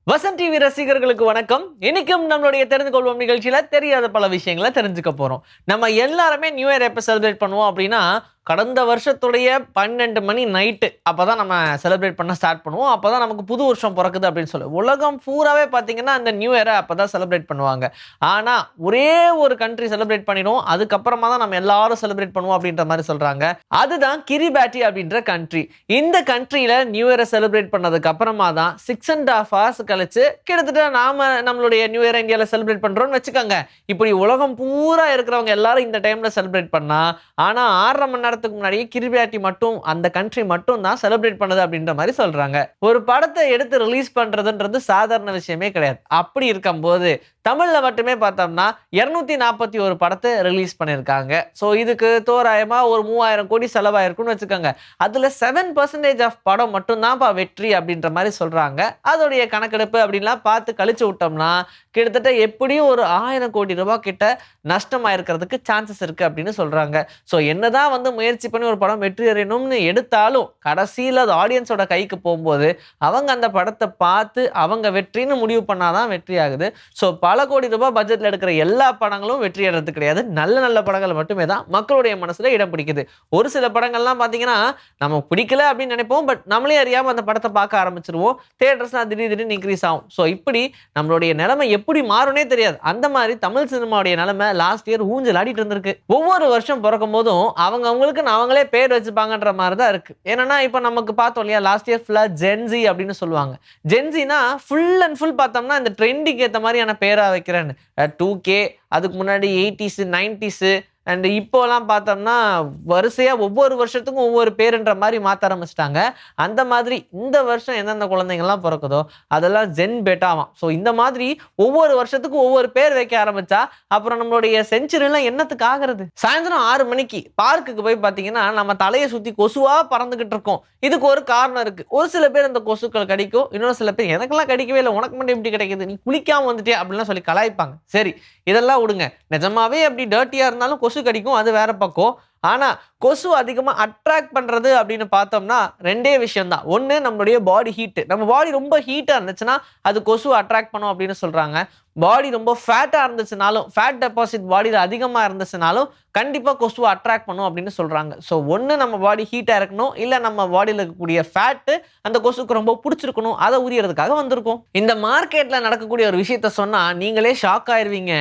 Vasanth TV ரசிகர்களுக்கு வணக்கம். இன்னைக்கும் நம்மளுடைய தெரிந்து கொள்வோம் நிகழ்ச்சியில தெரியாத பல விஷயங்களை தெரிஞ்சுக்க போறோம். நம்ம எல்லாருமே நியூ இயர் எப்ப செலிப்ரேட் பண்ணுவோம் அப்படின்னா, கடந்த வருஷத்துடைய 12 மணி நைட்டு அப்பதான் நம்ம செலிப்ரேட் பண்ண ஸ்டார்ட் பண்ணுவோம். அப்பதான் நமக்கு புது வருஷம் பொறக்குது அப்படின்னு சொல்லி. உலகம் பூராவே பார்த்தீங்கன்னா, அந்த நியூ இயர அப்பதான் செலிப்ரேட் பண்ணுவாங்க. ஆனா, ஒரே ஒரு கண்ட்ரி செலிப்ரேட் பண்ணிடும். அதுக்கப்புறமா தான் நம்ம எல்லாரும் செலிப்ரேட் பண்ணுவோம் அப்படின்ற மாரி சொல்றாங்க. அதுதான் கிரிபாட்டி அப்படின்ற கண்ட்ரி. இந்த கண்ட்ரில நியூ இயர செலிப்ரேட் பண்ணதுக்கு அப்புறமா தான் 6½ ஹார்ஸ் கழிச்சு கிட்டத்தட்ட நாம நம்மளுடைய நியூ இயர் இந்தியால செலிப்ரேட் பண்றோம்னு வச்சுக்கோங்க. இப்படி உலகம் பூரா இருக்கிறவங்க எல்லாரும் இந்த டைம்ல செலிப்ரேட் பண்ணா, ஆனா 6:30 மணி நேரத்துக்கு முன்னாடியே கிரிபாட்டி மட்டும் அந்த கண்ட்ரி மட்டும் தான் செலிப்ரேட் பண்ணுது அப்படின்ற மாதிரி சொல்றாங்க. ஒரு படத்தை எடுத்து ரிலீஸ் பண்றதுன்றது சாதாரண விஷயமே கிடையாது. அப்படி இருக்கும்போது தமிழ்ல மட்டுமே பார்த்தோம்னா 241 படத்தை ரிலீஸ் பண்ணியிருக்காங்க. ஸோ இதுக்கு தோராயமா ஒரு 3000 கோடி செலவாயிருக்கும்னு வச்சுக்கோங்க. அதுல 7% ஆஃப் படம் மட்டும்தான்ப்பா வெற்றி அப்படின்ற மாதிரி சொல்றாங்க. அதோடைய கணக்கெடுப்பு அப்படின்லாம் பார்த்து கழிச்சு விட்டோம்னா கிட்டத்தட்ட எப்படியும் ஒரு 1000 கோடி ரூபாய் கிட்ட நஷ்டமாயிருக்கிறதுக்கு சான்சஸ் இருக்கு அப்படின்னு சொல்றாங்க. ஸோ என்னதான் முயற்சி பண்ணி ஒரு படம் வெற்றி அடையணும்னு எடுத்தாலும் கடைசியில் அது ஆடியன்ஸோட கைக்கு போகும்போது அவங்க அந்த படத்தை பார்த்து அவங்க வெற்றின்னு முடிவு பண்ணாதான் வெற்றி ஆகுது. ஸோ பல கோடி ரூபாய் பட்ஜெட்ல எடுக்கிற எல்லா படங்களும் வெற்றி அடைறது கிடையாது. நல்ல நல்ல படங்கள் மட்டுமே தான் மக்களுடைய மனசுல இடம் பிடிக்குது. ஒரு சில படங்கள்லாம் பார்த்தீங்கன்னா நம்ம பிடிக்கல அப்படின்னு நினைப்போம். பட் நம்மளே அறியாம அந்த படத்தை பார்க்க ஆரம்பிச்சிருவோம். தியேட்டர்ஸ்லாம் திடீர்னு இன்க்ரீஸ் ஆகும். ஸோ இப்படி நம்மளுடைய நிலைமை எப்படி மாறும்னே தெரியாது. அந்த மாதிரி தமிழ் சினிமாவுடைய நிலைமை லாஸ்ட் இயர் ஊஞ்சல் ஆடிட்டு இருந்திருக்கு. ஒவ்வொரு வருஷம் பிறக்கும் போதும் அவங்களுக்கு அவங்களே பேர் வச்சுப்பாங்கன்ற மாதிரி தான் இருக்கு. ஏன்னா இப்ப நமக்கு பார்த்தோம் இல்லையா, லாஸ்ட் இயர் ஃபுல்லா ஜென்சி அப்படின்னு சொல்லுவாங்க. ஜென்சினா ஃபுல் அண்ட் ஃபுல் பார்த்தோம்னா இந்த ட்ரெண்டிக்கு ஏற்ற மாதிரியான பேரா வைக்கிறேன்னு 2K, அதுக்கு முன்னாடி 80s 90s அண்ட் இப்போலாம் பார்த்தோம்னா வரிசையா ஒவ்வொரு வருஷத்துக்கும் ஒவ்வொரு பேருன்ற மாதிரி மாற்ற ஆரம்பிச்சிட்டாங்க. அந்த மாதிரி இந்த வருஷம் எந்தெந்த குழந்தைங்கள்லாம் பிறக்குதோ அதெல்லாம் ஜென் பெட்டாவாம். ஸோ இந்த மாதிரி ஒவ்வொரு வருஷத்துக்கும் ஒவ்வொரு பேர் வைக்க ஆரம்பிச்சா அப்புறம் நம்மளுடைய செஞ்சுரியெல்லாம் என்னத்துக்கு ஆகிறது? சாயந்தரம் 6 மணிக்கு பார்க்குக்கு போய் பார்த்தீங்கன்னா நம்ம தலையை சுற்றி கொசுவா பறந்துகிட்டு இருக்கோம். இதுக்கு ஒரு காரணம் இருக்கு. ஒரு சில பேர் அந்த கொசுக்கள் கடிக்கும், இன்னொரு சில பேர் எனக்கெல்லாம் கடிக்கவே இல்லை, உனக்கு மட்டும் எப்படி கிடைக்குது, நீ குளிக்காம வந்துட்டே அப்படின்லாம் சொல்லி கலாய்ப்பாங்க. சரி, இதெல்லாம் விடுங்க. நிஜமாவே அப்படி டர்ட்டியா இருந்தாலும் கொசு கடிக்கும், அது வேற பக்கம். ஆனா கொசு அதிகமா அட்ராக்ட் பண்றது அப்படின்னு பார்த்தோம்னா 2 விஷயம் தான். ஒண்ணு நம்மளுடைய பாடி ஹீட். நம்ம பாடி ரொம்ப ஹீட்டா இருந்துச்சுன்னா அது கொசு அட்ராக்ட் பண்ணும் அப்படின்னு சொல்றாங்க. பாடி ரொம்ப ஃபேட்டா இருந்துச்சுனாலும், ஃபேட் டெபாசிட் பாடியில அதிகமா இருந்துச்சுனாலும் கண்டிப்பா கொசுவை அட்ராக்ட் பண்ணும் அப்படின்னு சொல்றாங்க. ஸோ ஒண்ணு நம்ம பாடி ஹீட்டா இருக்கணும், இல்ல நம்ம பாடியில இருக்கக்கூடிய ஃபேட்டு அந்த கொசுக்கு ரொம்ப பிடிச்சிருக்கணும். அதை உரியறதுக்காக வந்திருக்கும். இந்த மார்க்கெட்ல நடக்கக்கூடிய ஒரு விஷயத்த சொன்னா நீங்களே ஷாக் ஆயிருவீங்க.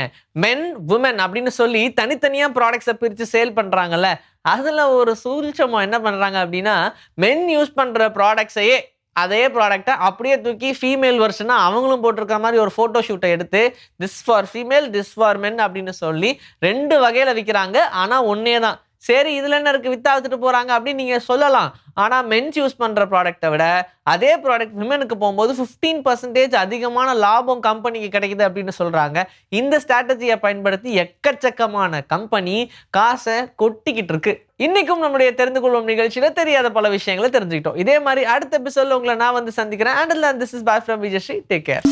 மென் விமன் அப்படின்னு சொல்லி தனித்தனியா ப்ராடக்ட்ஸை பிரித்து சேல் பண்றாங்கல்ல, அதுல ஒரு சூழ்ச்சமா என்ன பண்றாங்க அப்படின்னா, மென் யூஸ் பண்ற ப்ராடக்ட்ஸையே அதே ப்ராடக்ட்டை அப்படியே தூக்கி ஃபீமேல் வெர்ஷனா அவங்களும் போட்டிருக்கிற மாதிரி ஒரு ஃபோட்டோ ஷூட்டை எடுத்து this for female this for men அப்படின்னு சொல்லி 2 வகையில விற்கிறாங்க. ஆனா ஒன்னே தான். சரி இதுல என்ன இருக்கு, வித்தா வித்துட்டு போறாங்க அப்படின்னு நீங்க சொல்லலாம். ஆனா மென்ஸ் யூஸ் பண்ற ப்ராடக்ட்டை விட அதே ப்ராடக்ட் விமனுக்கு போகும்போது 15% அதிகமான லாபம் கம்பெனிக்கு கிடைக்குது அப்படின்னு சொல்றாங்க. இந்த ஸ்ட்ராட்டஜியை பயன்படுத்தி எக்கச்சக்கமான கம்பெனி காசை கொட்டிக்கிட்டு இருக்கு. இன்னைக்கும் நம்முடைய தெரிந்து கொள்வோம் நிகழ்ச்சியில தெரியாத பல விஷயங்களை தெரிஞ்சுக்கிட்டோம். இதே மாதிரி அடுத்த எபிசோட்ல உங்களை நான் சந்திக்கிறேன். And this is bye from Vijay Sri. Take care.